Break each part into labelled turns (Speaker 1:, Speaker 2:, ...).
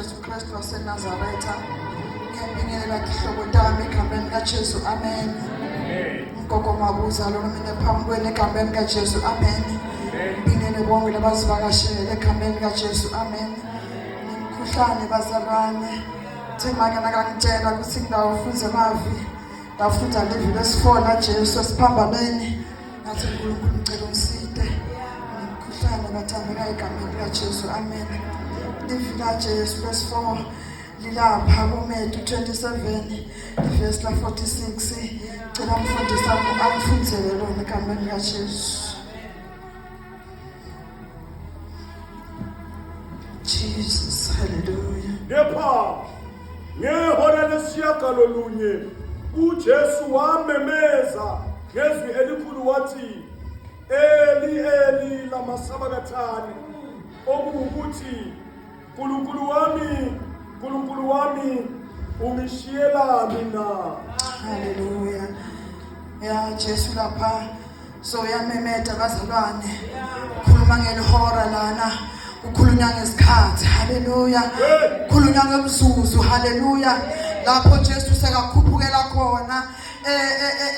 Speaker 1: Jesu Kristu waseNazaretha. Ngiyabingelela ihlobo lami ekhambeni likaJesu. Amen. Mgogo Mabuza lo mina phambi kwenu ekhambeni likaJesu. Amen. Ngibingelela bonke labazivakashele ekhambeni likaJesu. Amen. Nimkhuhlane bazalwane. Thema kana kangitshela ukuthi ngidawufunze mavi. Ndafunda levile esifona Jesu esiphambaneni. Nathi uNkulunkulu ngicela umside. Nimkhuhlane bathandeka egameni likaJesu. Amen. Livila Jesu verse 4 lilapha kuMatthew 27 verse 46. Cela umfundisi amfundzele lona egameni likaJesu. Jesus, hallelujah.
Speaker 2: Ngepha ngehora lesishiyagalolunye uJesu wamemeza ngezwi elikhulu wathi, Eli Eli lama sabakathani, okuwukuthi Nkulunkulu wami ungishiyelani na?
Speaker 1: Hallelujah. Ya Jesu lapha so yamemeda bazalwane. Khuluma ngelihora lana. Ukhulunywa ngesikhathi. Hallelujah. Ukhulunywa ngemzuzu. Hallelujah. Lapho Jesu sekakhuphukela khona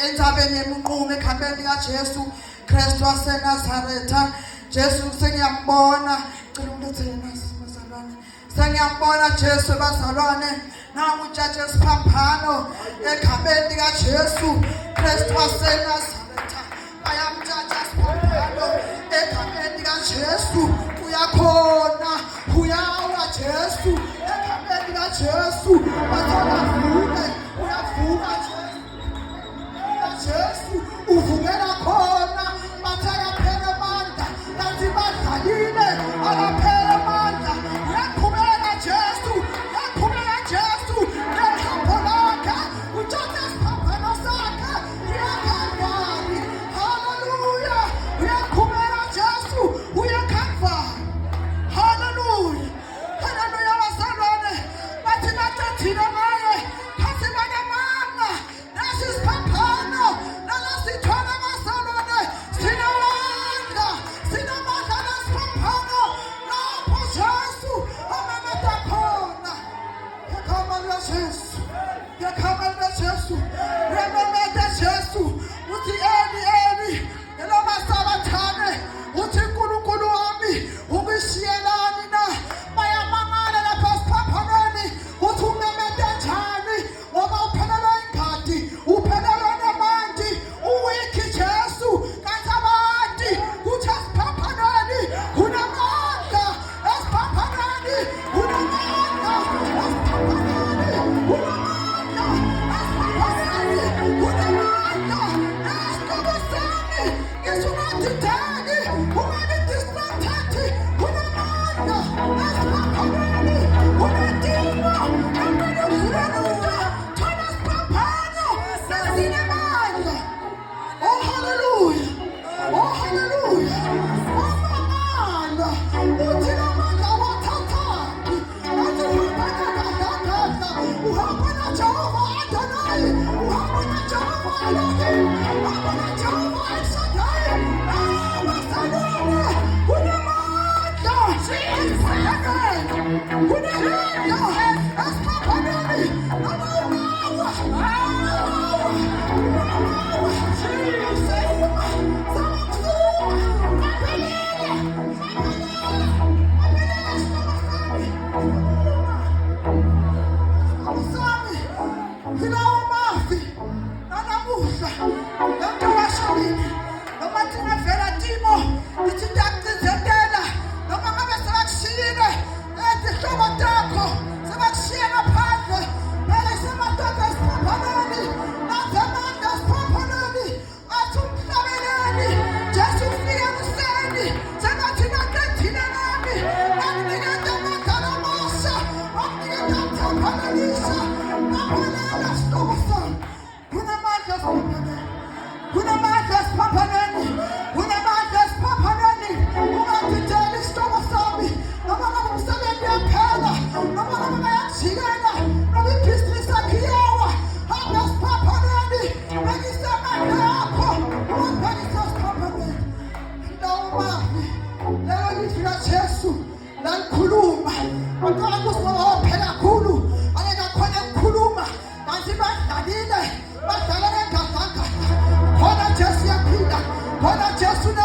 Speaker 1: entabeni yemunqumo ekhambeni likaJesu Kristu waseNazaretha. Jesu sengiyambona. Cela umlethele nasi bazalwane. Sengiyambona Jesu bazalwane. Nangu ujaji esiphamphano ekhambeni likaJesu Kristu waseNazaretha. Bayamjaja esiphamphano ekhambeni likaJesu. Uyakhona, uyawa Jesu ekhambeni likaJesu. Bazavuke, uyavuka Jesu. Uvukela khona, bathaya phela amandla. Nathi badlalile, akaphela amandla. Uyakhubeka Jesu, uyakhubeka Jesu. Ngehambo lakhe, ujaji esiphamphano sakhe. Uyakhambani, hallelujah. Uyakhubeka Jesu, uyakhambani. Hallelujah. Hallelujah bazalwane. Bathi bathathile ngaye. Phansi banamanga. Nasi isiphamphano. Nalasithola bazalwane. Sinamandla. Sinamandla nesiphamphano. Lapho Jesu amemeda khona. Ekhamba likaJesu. Ekhamba likaJesu. Rememeda Jesu. Uthi Eli Eli. Eloma sabathane. Uthi Nkulunkulu wami ungishiyelani na? Bayamangala lapha esiphaphaneni. Uthi umemede njani? Ngoba uphelelwe ingadi. Uphelelwe namanti. Uwikhi Jesu. Kanti abantu uthi esiphaphaneni kunamandla. Esiphaphaneni kunamandla. Esiphaphaneni kunamandla. Esiphaphaneni kunamandla. Esiqoboseni ngisho ungathi dani. Ungabi distracted. Kunamandla. Esiphaphaneni kunadinga. Empela udlulelula. Thola isiphaphanyo. Sesinamandla. Oh hallelujah. Oh hallelujah. Oh mangala. Uthi namandla wathathani. Athi uhamba kadakada. Uhamba na Jehova Adonai. Uhamba na Jehova Elohim. Uhamba na Jehova El Shaddai. Bazalwane. Kunamandla. Esiphaphaneni. Kunamandla. Esiphaphaneni. Amawawa. Kunamandla esiphaphaneni. Kunamandla esiphaphaneni. Ungatitheli isihlobo sami. Noma ngabe umsebenzi uyaphela. Noma ngabe bayakujikela. Noma ibhizinisi yakho iyawa. Hamba esiphaphaneni. Bhekisa amandla akho. Ubhekisa esiphaphaneni. Indawo mabi. Lelo lizwi likaJesu lalikhuluma. Abantu Bwana Jesu